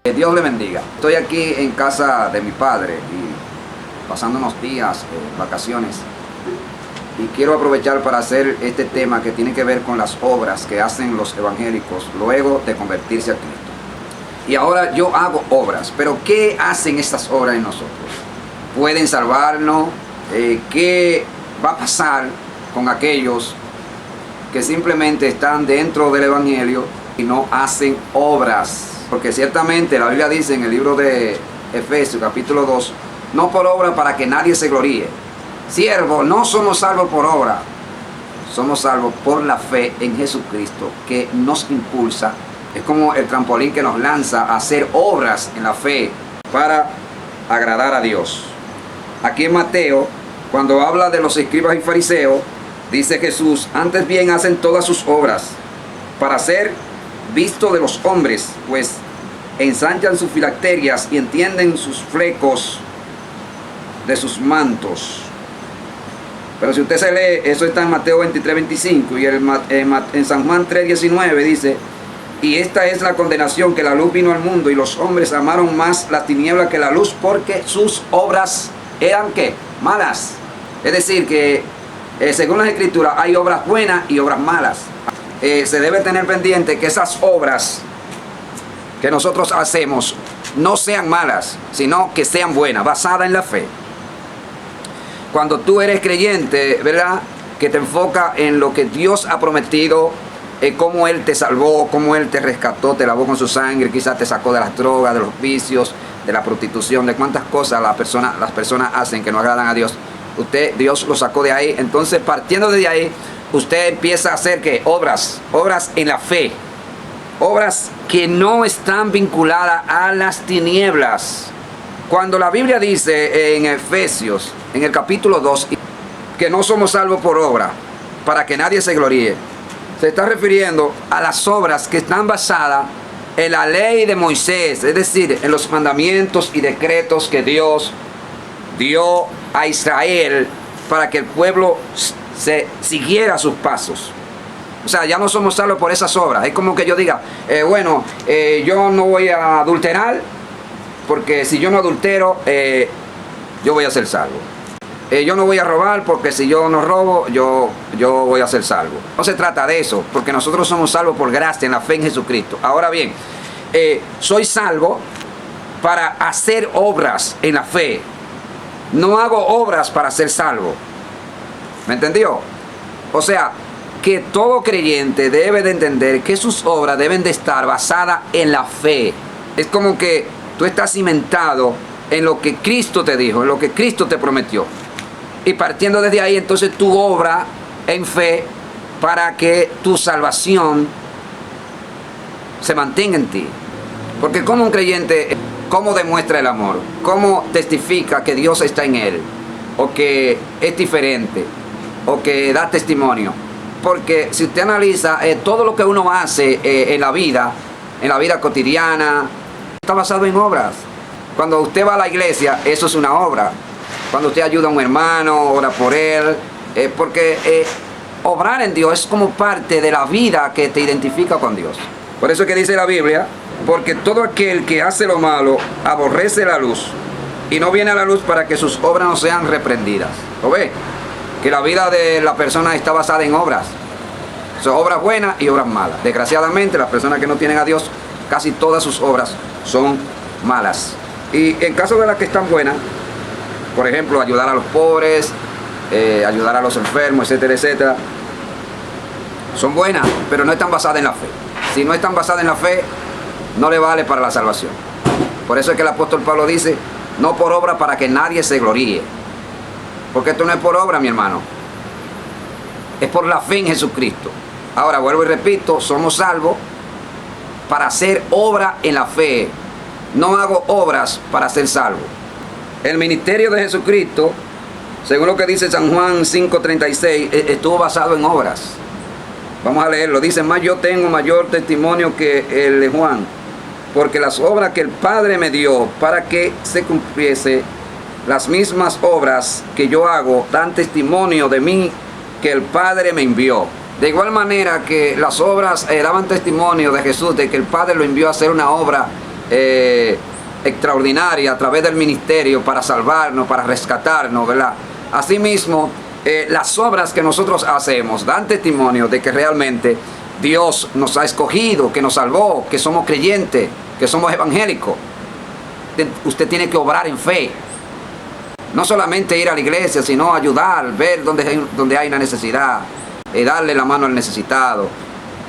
Que Dios le bendiga. Estoy aquí en casa de mi padre y pasando unos días, vacaciones. Y quiero aprovechar para hacer este tema que tiene que ver con las obras que hacen los evangélicos luego de convertirse a Cristo. Y ahora yo hago obras, pero ¿qué hacen estas obras en nosotros? ¿Pueden salvarnos? ¿Qué va a pasar con aquellos que simplemente están dentro del evangelio y no hacen obras? Porque ciertamente la Biblia dice en el libro de Efesios capítulo 2, no por obra para que nadie se gloríe. Siervo, no somos salvos por obra, somos salvos por la fe en Jesucristo que nos impulsa. Es como el trampolín que nos lanza a hacer obras en la fe para agradar a Dios. Aquí en Mateo, cuando habla de los escribas y fariseos, dice Jesús, antes bien hacen todas sus obras para ser visto de los hombres, pues ensanchan sus filacterias y entienden sus flecos de sus mantos. Pero si usted se lee, eso está en Mateo 23, 25 y en San Juan 3, 19 dice, y esta es la condenación, que la luz vino al mundo y los hombres amaron más las tinieblas que la luz porque sus obras eran ¿qué? Malas. Es decir, que según las escrituras hay obras buenas y obras malas. Se debe tener pendiente que esas obras que nosotros hacemos no sean malas, sino que sean buenas, basadas en la fe. Cuando tú eres creyente, ¿verdad?, que te enfoca en lo que Dios ha prometido, cómo Él te salvó, cómo Él te rescató, te lavó con su sangre, quizás te sacó de las drogas, de los vicios, de la prostitución, de cuántas cosas las personas hacen que no agradan a Dios. Dios lo sacó de ahí. Entonces, partiendo de ahí, usted empieza a hacer ¿qué? Obras en la fe. Obras que no están vinculadas a las tinieblas. Cuando la Biblia dice en Efesios, en el capítulo 2, que no somos salvos por obra, para que nadie se gloríe, se está refiriendo a las obras que están basadas en la ley de Moisés, es decir, en los mandamientos y decretos que Dios dio a Israel para que el pueblo se siguiera sus pasos. O sea, ya no somos salvos por esas obras. Es como que yo diga, yo no voy a adulterar, porque si yo no adultero, yo voy a ser salvo. Yo no voy a robar, porque si yo no robo, yo voy a ser salvo. No se trata de eso, porque nosotros somos salvos por gracia, en la fe en Jesucristo. Ahora bien, soy salvo para hacer obras en la fe. No hago obras para ser salvo. ¿Me entendió? O sea, que todo creyente debe de entender que sus obras deben de estar basadas en la fe. Es como que tú estás cimentado en lo que Cristo te dijo, en lo que Cristo te prometió. Y partiendo desde ahí, entonces tu obra en fe para que tu salvación se mantenga en ti. Porque como un creyente, ¿cómo demuestra el amor? ¿Cómo testifica que Dios está en él? O que es diferente, o que da testimonio. Porque si usted analiza todo lo que uno hace en la vida cotidiana, está basado en obras. Cuando usted va a la iglesia, eso es una obra. Cuando usted ayuda a un hermano, ora por él, porque obrar en Dios es como parte de la vida que te identifica con Dios. Por eso es que dice la Biblia, porque todo aquel que hace lo malo aborrece la luz y no viene a la luz para que sus obras no sean reprendidas. ¿Lo ve? Que la vida de la persona está basada en obras. Son obras buenas y obras malas. Desgraciadamente, las personas que no tienen a Dios, casi todas sus obras son malas. Y en caso de las que están buenas, por ejemplo, ayudar a los pobres, ayudar a los enfermos, etcétera, etcétera, son buenas, pero no están basadas en la fe. Si no están basadas en la fe, no le vale para la salvación. Por eso es que el apóstol Pablo dice, no por obra para que nadie se gloríe. Porque esto no es por obra, mi hermano. Es por la fe en Jesucristo. Ahora, vuelvo y repito, somos salvos para hacer obra en la fe. No hago obras para ser salvo. El ministerio de Jesucristo, según lo que dice San Juan 5:36, estuvo basado en obras. Vamos a leerlo. Dice, más yo tengo mayor testimonio que el de Juan, porque las obras que el Padre me dio para que se cumpliese, las mismas obras que yo hago dan testimonio de mí que el Padre me envió. De igual manera que las obras daban testimonio de Jesús, de que el Padre lo envió a hacer una obra extraordinaria a través del ministerio para salvarnos, para rescatarnos, ¿verdad? Asimismo, las obras que nosotros hacemos dan testimonio de que realmente Dios nos ha escogido, que nos salvó, que somos creyentes, que somos evangélicos. Usted tiene que obrar en fe. No solamente ir a la iglesia, sino ayudar, ver donde hay una necesidad, darle la mano al necesitado.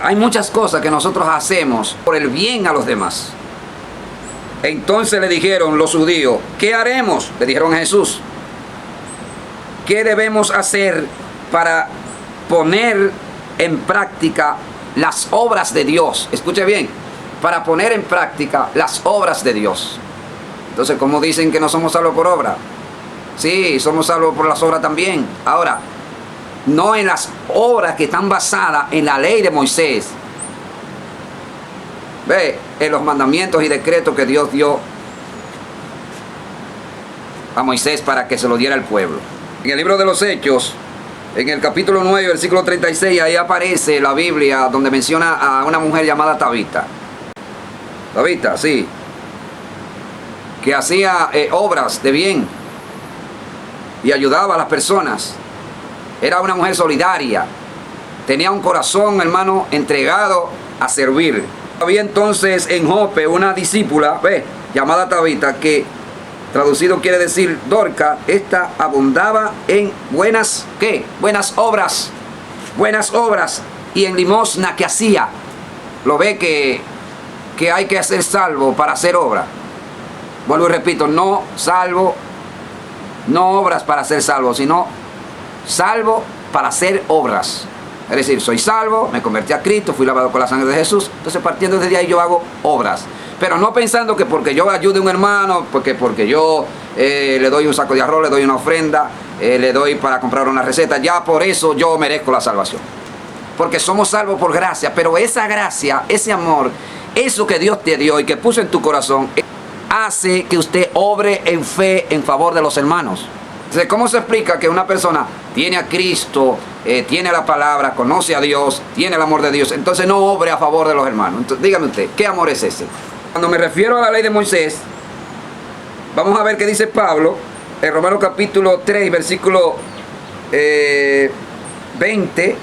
Hay muchas cosas que nosotros hacemos por el bien a los demás. Entonces le dijeron los judíos, ¿qué haremos? Le dijeron a Jesús, ¿qué debemos hacer para poner en práctica las obras de Dios? Escuche bien, para poner en práctica las obras de Dios. Entonces, ¿cómo dicen que no somos salvos por obra? Sí, somos salvos por las obras también. Ahora, no en las obras que están basadas en la ley de Moisés. Ve, en los mandamientos y decretos que Dios dio a Moisés para que se lo diera al pueblo. En el libro de los Hechos, en el capítulo 9, versículo 36, ahí aparece la Biblia donde menciona a una mujer llamada Tabita. Tabita, sí. Que hacía obras de bien y ayudaba a las personas. Era una mujer solidaria. Tenía un corazón, hermano, entregado a servir. Había entonces en Jope una discípula, llamada Tabita, que traducido quiere decir Dorca. Esta abundaba en buenas, ¿qué? Buenas obras. Buenas obras. Y en limosna que hacía. Lo ve que hay que ser salvo para hacer obra. Vuelvo y repito, no salvo, no obras para ser salvo, sino salvo para hacer obras. Es decir, soy salvo, me convertí a Cristo, fui lavado con la sangre de Jesús. Entonces, partiendo desde ahí, yo hago obras. Pero no pensando que porque yo ayude a un hermano, porque yo le doy un saco de arroz, le doy una ofrenda, le doy para comprar una receta, ya por eso yo merezco la salvación. Porque somos salvos por gracia, pero esa gracia, ese amor, eso que Dios te dio y que puso en tu corazón, hace que usted obre en fe en favor de los hermanos. Entonces, ¿cómo se explica que una persona tiene a Cristo, tiene la palabra, conoce a Dios, tiene el amor de Dios, entonces no obre a favor de los hermanos? Entonces, dígame usted, ¿qué amor es ese? Cuando me refiero a la ley de Moisés, vamos a ver qué dice Pablo en Romanos capítulo 3, versículo 20.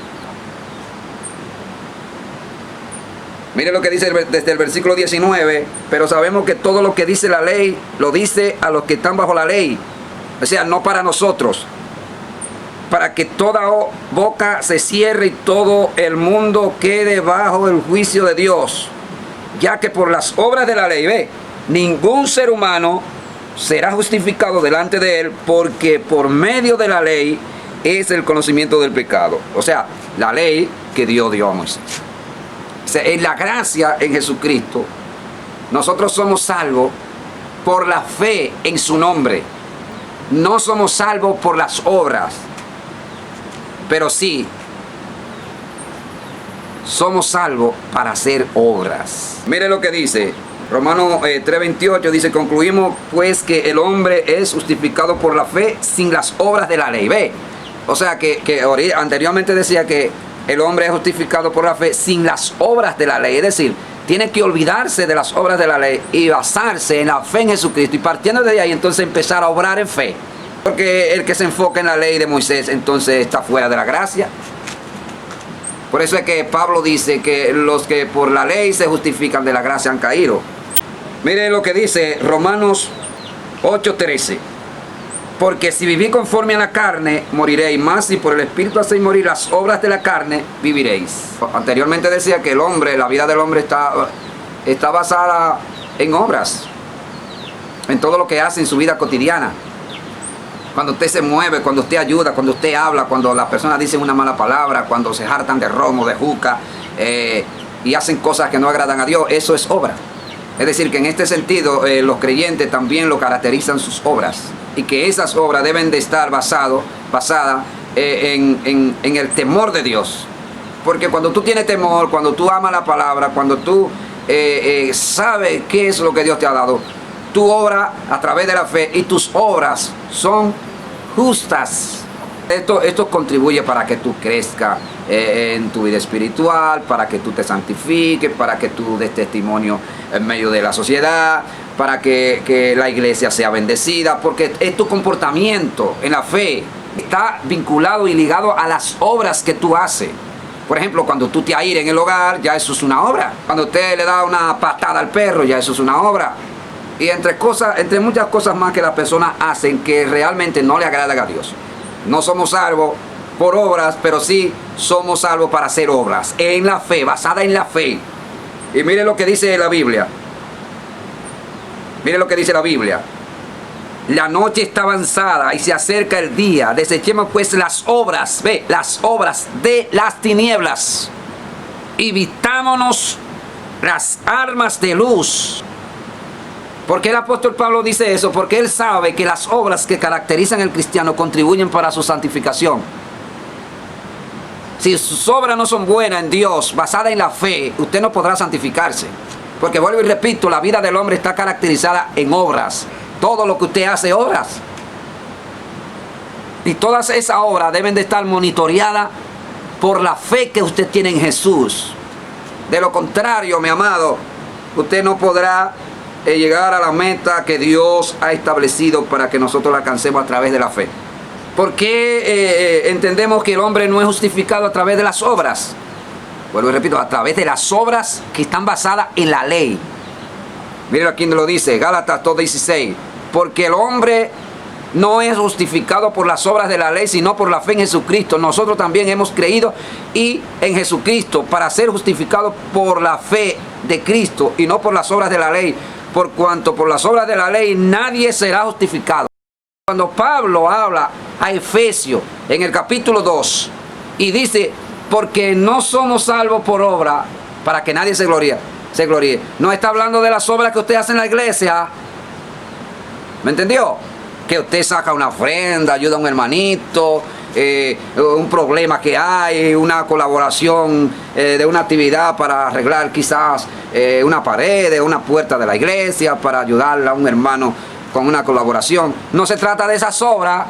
Mire lo que dice desde el versículo 19. Pero sabemos que todo lo que dice la ley, lo dice a los que están bajo la ley. O sea, no para nosotros. Para que toda boca se cierre y todo el mundo quede bajo el juicio de Dios. Ya que por las obras de la ley, ningún ser humano será justificado delante de él, porque por medio de la ley es el conocimiento del pecado. O sea, la ley que Dios dio a Moisés. En la gracia en Jesucristo, nosotros somos salvos por la fe en su nombre. No somos salvos por las obras, pero sí somos salvos para hacer obras. Mire lo que dice Romanos 3:28, dice: concluimos pues que el hombre es justificado por la fe sin las obras de la ley. Ve, o sea que anteriormente decía que el hombre es justificado por la fe sin las obras de la ley. Es decir, tiene que olvidarse de las obras de la ley y basarse en la fe en Jesucristo. Y partiendo de ahí, entonces empezar a obrar en fe. Porque el que se enfoca en la ley de Moisés, entonces está fuera de la gracia. Por eso es que Pablo dice que los que por la ley se justifican de la gracia han caído. Mire lo que dice Romanos 8:13. Porque si viví conforme a la carne, moriréis, más si por el Espíritu hacéis morir las obras de la carne, viviréis. Anteriormente decía que el hombre, la vida del hombre está basada en obras, en todo lo que hace en su vida cotidiana. Cuando usted se mueve, cuando usted ayuda, cuando usted habla, cuando las personas dicen una mala palabra, cuando se hartan de romo, de juca, y hacen cosas que no agradan a Dios, eso es obra. Es decir, que en este sentido los creyentes también lo caracterizan sus obras, y que esas obras deben de estar basadas en el temor de Dios. Porque cuando tú tienes temor, cuando tú amas la palabra, cuando tú sabes qué es lo que Dios te ha dado, tú obras a través de la fe y tus obras son justas. Esto contribuye para que tú crezcas en tu vida espiritual, para que tú te santifiques, para que tú des testimonio en medio de la sociedad, para que la iglesia sea bendecida, porque es tu comportamiento en la fe. Está vinculado y ligado a las obras que tú haces. Por ejemplo, cuando tú te aires en el hogar, ya eso es una obra. Cuando usted le da una patada al perro, ya eso es una obra. Y entre muchas cosas más que las personas hacen que realmente no le agradan a Dios. No somos salvos por obras, pero sí somos salvos para hacer obras en la fe, basada en la fe. Y mire lo que dice la Biblia. Mire lo que dice la Biblia. La noche está avanzada y se acerca el día. Desechemos pues las obras, las obras de las tinieblas. Y vistámonos las armas de luz. ¿Por qué el apóstol Pablo dice eso? Porque él sabe que las obras que caracterizan al cristiano contribuyen para su santificación. Si sus obras no son buenas en Dios, basadas en la fe, usted no podrá santificarse. Porque vuelvo y repito, la vida del hombre está caracterizada en obras. Todo lo que usted hace, obras. Y todas esas obras deben de estar monitoreadas por la fe que usted tiene en Jesús. De lo contrario, mi amado, usted no podrá llegar a la meta que Dios ha establecido para que nosotros la alcancemos a través de la fe. ¿Por qué entendemos que el hombre no es justificado a través de las obras? Vuelvo y repito, a través de las obras que están basadas en la ley. Miren aquí lo dice, Gálatas 2:16. Porque el hombre no es justificado por las obras de la ley, sino por la fe en Jesucristo. Nosotros también hemos creído y en Jesucristo para ser justificados por la fe de Cristo y no por las obras de la ley. Por cuanto por las obras de la ley nadie será justificado. Cuando Pablo habla a Efesios en el capítulo 2 y dice, porque no somos salvos por obra, para que nadie se gloríe. No está hablando de las obras que usted hace en la iglesia. ¿Me entendió? Que usted saca una ofrenda, ayuda a un hermanito, un problema que hay, una colaboración de una actividad para arreglar quizás una pared, una puerta de la iglesia, para ayudarle a un hermano con una colaboración. No se trata de esas obras.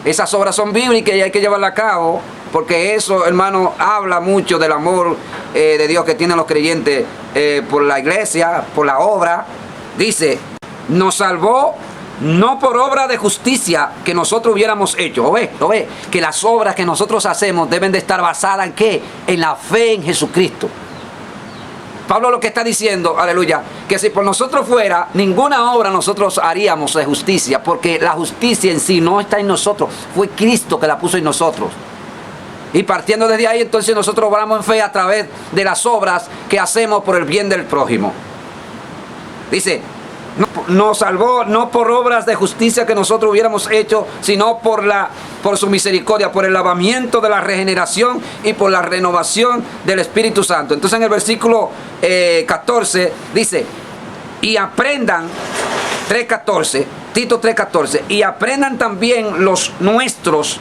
Esas obras son bíblicas y hay que llevarlas a cabo, porque eso, hermano, habla mucho del amor de Dios que tienen los creyentes por la iglesia, por la obra. Dice, nos salvó no por obra de justicia que nosotros hubiéramos hecho. ¿Lo ve? Que las obras que nosotros hacemos deben de estar basadas en ¿qué? En la fe en Jesucristo. Pablo lo que está diciendo, aleluya, que si por nosotros fuera, ninguna obra nosotros haríamos de justicia, porque la justicia en sí no está en nosotros, fue Cristo que la puso en nosotros. Y partiendo desde ahí, entonces nosotros obramos en fe a través de las obras que hacemos por el bien del prójimo. Dice, nos salvó no por obras de justicia que nosotros hubiéramos hecho, sino por su misericordia, por el lavamiento de la regeneración y por la renovación del Espíritu Santo. Entonces en el versículo 14 dice, y aprendan, 3:14, Tito 3:14, y aprendan también los nuestros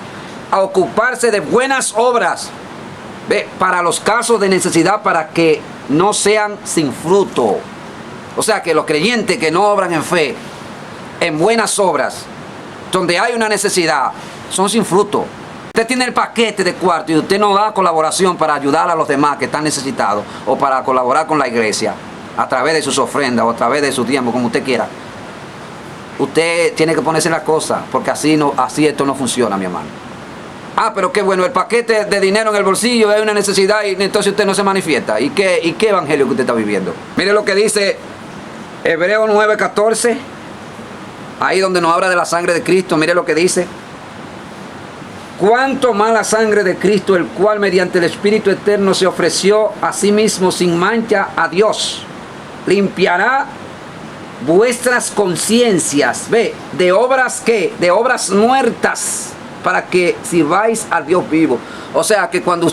a ocuparse de buenas obras, para los casos de necesidad, para que no sean sin fruto. O sea que los creyentes que no obran en fe, en buenas obras, donde hay una necesidad, son sin fruto. Usted tiene el paquete de cuarto y usted no da colaboración para ayudar a los demás que están necesitados, o para colaborar con la iglesia a través de sus ofrendas o a través de su tiempo, como usted quiera. Usted tiene que ponerse las cosas, porque así esto no funciona, mi hermano. Ah, pero qué bueno, el paquete de dinero en el bolsillo, hay una necesidad y entonces usted no se manifiesta. ¿Y qué evangelio que usted está viviendo? Mire lo que dice Hebreos 9:14, ahí donde nos habla de la sangre de Cristo. Mire lo que dice. Cuánto más la sangre de Cristo, el cual mediante el Espíritu Eterno se ofreció a sí mismo sin mancha a Dios, limpiará vuestras conciencias, de obras de obras muertas, para que sirváis al Dios vivo. O sea que cuando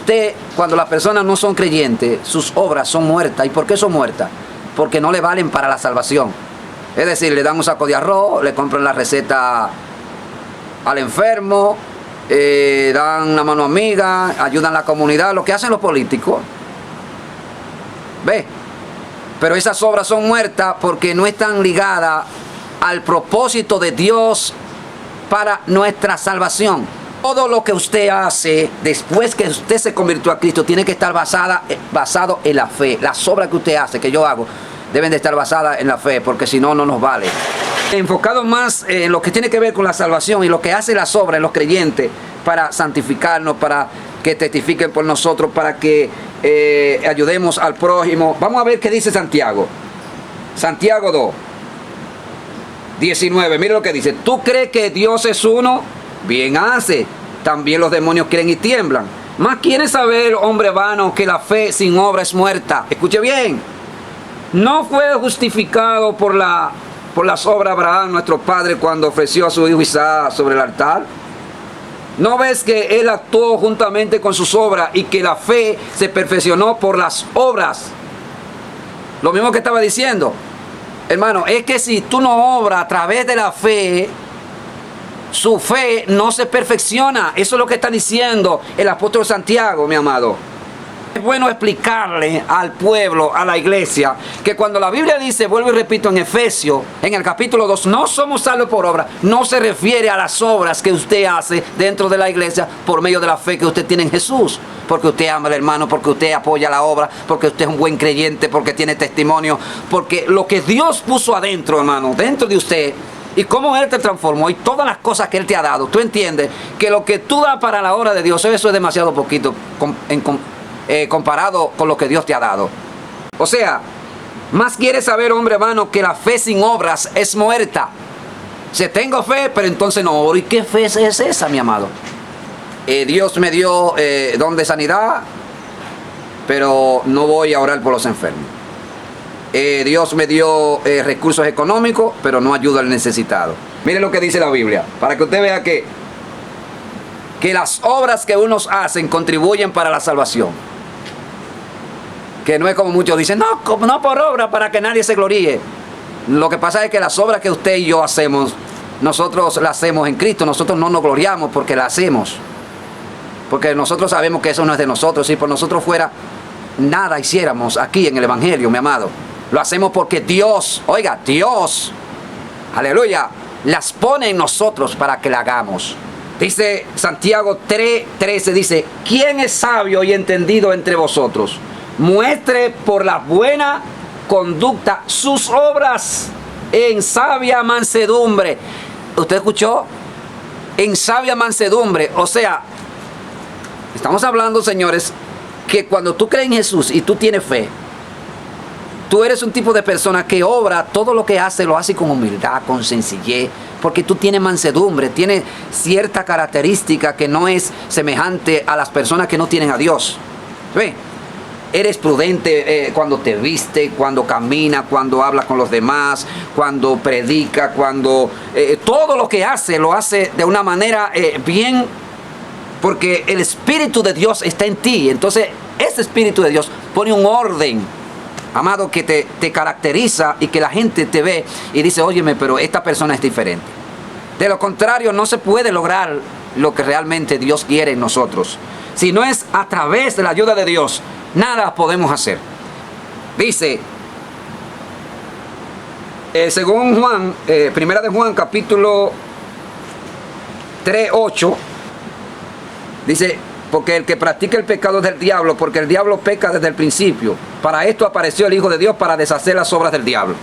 las personas no son creyentes, sus obras son muertas. ¿Y por qué son muertas? Porque no le valen para la salvación. Es decir, le dan un saco de arroz, le compran la receta al enfermo, dan una mano amiga, ayudan a la comunidad, lo que hacen los políticos. Pero esas obras son muertas porque no están ligadas al propósito de Dios para nuestra salvación. Todo lo que usted hace después que usted se convirtió a Cristo tiene que estar basado en la fe. Las obras que usted hace, que yo hago, deben de estar basadas en la fe, porque si no, no nos vale. Enfocado más en lo que tiene que ver con la salvación y lo que hace las obras en los creyentes para santificarnos, para que testifiquen por nosotros, para que ayudemos al prójimo. Vamos a ver qué dice Santiago. Santiago 2, 19. Mire lo que dice. ¿Tú crees que Dios es uno? Bien hace. También los demonios creen y tiemblan. Mas ¿quieres saber, hombre vano, que la fe sin obra es muerta? Escuche bien. ¿No fue justificado por las obras Abraham, nuestro padre, cuando ofreció a su hijo Isaac sobre el altar? ¿No ves que él actuó juntamente con sus obras y que la fe se perfeccionó por las obras? Lo mismo que estaba diciendo. Hermano, es que si tú no obras a través de la fe, su fe no se perfecciona. Eso es lo que está diciendo el apóstol Santiago, mi amado. Es bueno explicarle al pueblo, a la iglesia, que cuando la Biblia dice, vuelvo y repito, en Efesios, en el capítulo 2, no somos salvos por obra, no se refiere a las obras que usted hace dentro de la iglesia por medio de la fe que usted tiene en Jesús. Porque usted ama al hermano, porque usted apoya la obra, porque usted es un buen creyente, porque tiene testimonio, porque lo que Dios puso adentro, hermano, dentro de usted, y cómo Él te transformó y todas las cosas que Él te ha dado, tú entiendes que lo que tú das para la obra de Dios, eso es demasiado poquito comparado con lo que Dios te ha dado. O sea, más quieres saber, hombre vano, que la fe sin obras es muerta. Si tengo fe, pero entonces no oro. ¿Y qué fe es esa, mi amado? Dios me dio don de sanidad, pero no voy a orar por los enfermos. Dios me dio recursos económicos, pero no ayuda al necesitado. Mire lo que dice la Biblia, para que usted vea que las obras que unos hacen contribuyen para la salvación. Que no es como muchos dicen, no por obra, para que nadie se gloríe. Lo que pasa es que las obras que usted y yo hacemos, nosotros las hacemos en Cristo. Nosotros no nos gloriamos porque las hacemos, porque nosotros sabemos que eso no es de nosotros. Si por nosotros fuera, nada hiciéramos aquí en el Evangelio, mi amado. Lo hacemos porque Dios, oiga, Dios, aleluya, las pone en nosotros para que la hagamos. Dice Santiago 3:13, dice, ¿quién es sabio y entendido entre vosotros? Muestre por la buena conducta sus obras en sabia mansedumbre. ¿Usted escuchó? En sabia mansedumbre. O sea, estamos hablando, señores, que cuando tú crees en Jesús y tú tienes fe, tú eres un tipo de persona que obra, todo lo que hace, lo hace con humildad, con sencillez, porque tú tienes mansedumbre, tienes cierta característica que no es semejante a las personas que no tienen a Dios. ¿Sí? Eres prudente cuando te viste, cuando camina, cuando habla con los demás, cuando predica, cuando todo lo que hace, lo hace de una manera bien, porque el Espíritu de Dios está en ti. Entonces, ese Espíritu de Dios pone un orden, amado, que te caracteriza y que la gente te ve y dice, óyeme, pero esta persona es diferente. De lo contrario, no se puede lograr lo que realmente Dios quiere en nosotros. Si no es a través de la ayuda de Dios, nada podemos hacer. Dice, según Juan, primera de Juan, capítulo 3:8, dice, porque el que practica el pecado es del diablo, porque el diablo peca desde el principio. Para esto apareció el Hijo de Dios, para deshacer las obras del diablo.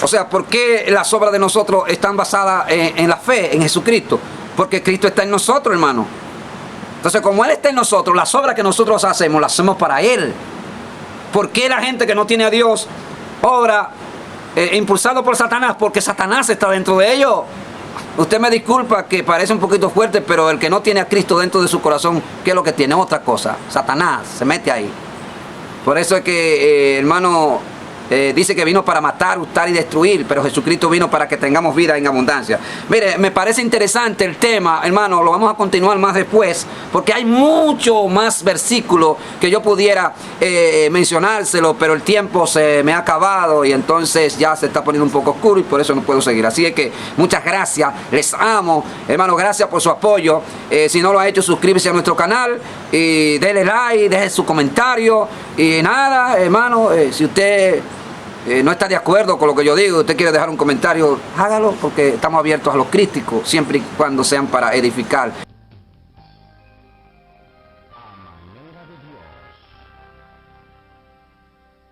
O sea, ¿por qué las obras de nosotros están basadas en la fe, en Jesucristo? Porque Cristo está en nosotros, hermano. Entonces, como Él está en nosotros, las obras que nosotros hacemos, las hacemos para Él. ¿Por qué la gente que no tiene a Dios obra impulsado por Satanás? Porque Satanás está dentro de ellos. Usted me disculpa que parece un poquito fuerte, pero el que no tiene a Cristo dentro de su corazón, ¿qué es lo que tiene? Otra cosa. Satanás se mete ahí. Por eso es que, hermano, dice que vino para matar, hurtar y destruir, pero Jesucristo vino para que tengamos vida en abundancia. Mire, me parece interesante el tema, hermano, lo vamos a continuar más después, porque hay mucho más versículos que yo pudiera mencionárselo, pero el tiempo se me ha acabado y entonces ya se está poniendo un poco oscuro y por eso no puedo seguir. Así es que muchas gracias, les amo, hermano, gracias por su apoyo. Si no lo ha hecho, suscríbase a nuestro canal y déle like, deje su comentario y nada, hermano, si usted no está de acuerdo con lo que yo digo, usted quiere dejar un comentario, hágalo, porque estamos abiertos a los críticos, siempre y cuando sean para edificar.